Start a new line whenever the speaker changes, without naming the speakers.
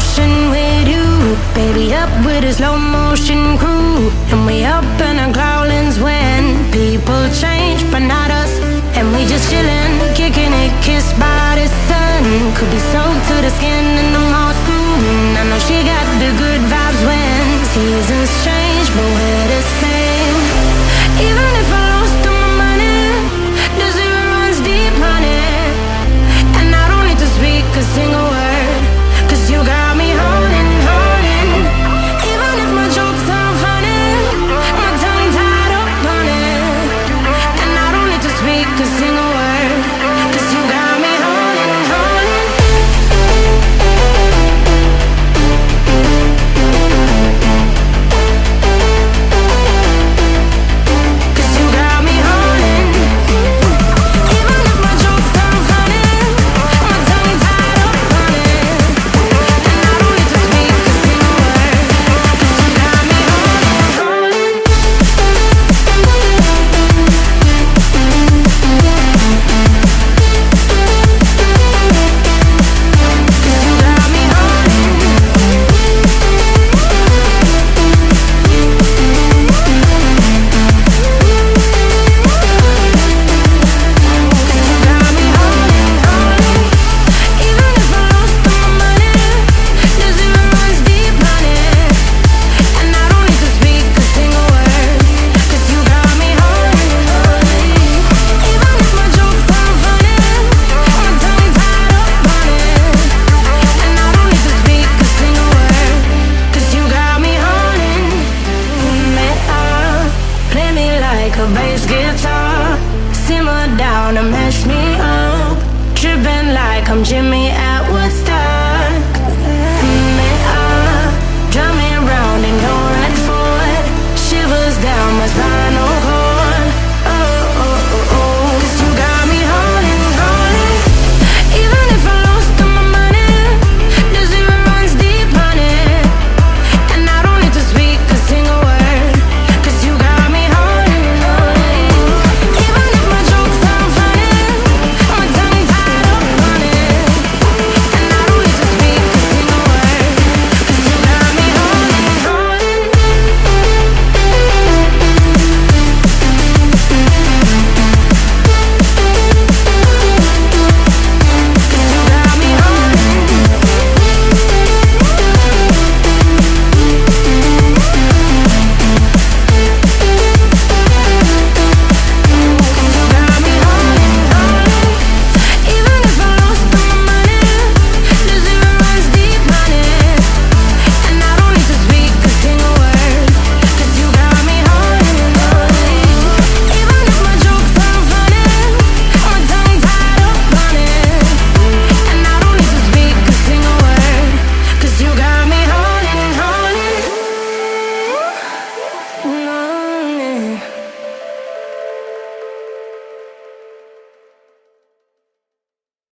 ocean with you, baby, up with a slow motion crew. And we up in our growlings when people change, but not us. And we just chillin', kicking it, kissed by the sun. Could be soaked to the skin in the mall soon. I know she got the good vibes when seasons change, but we're the same. Even if I lost all my money, the zero runs deep, honey. And I don't need to speak a single word, 'cause you got me holding, holding. Even if my jokes sound funny, my tongue tied up on it. And I don't need to speak a single word, 'cause you got me holding, holding. 'Cause you got me holding. Even if my jokes sound funny, my tongue tied up on it. And I don't need to speak a single word, 'cause you got me holding, holding. 'Cause you got me holding. Got me holding, holding. Even if I lost all my money, the zero runs deep, honey. And I don't need to speak a single word, 'cause you got me holding, holding. Even if my jokes sound funny, my tongue tied up on it. And I don't need to speak a single word, 'cause you got me holding. Me up, play me like a bass guitar. Simmer down and mash me up, tripping like I'm Jimmy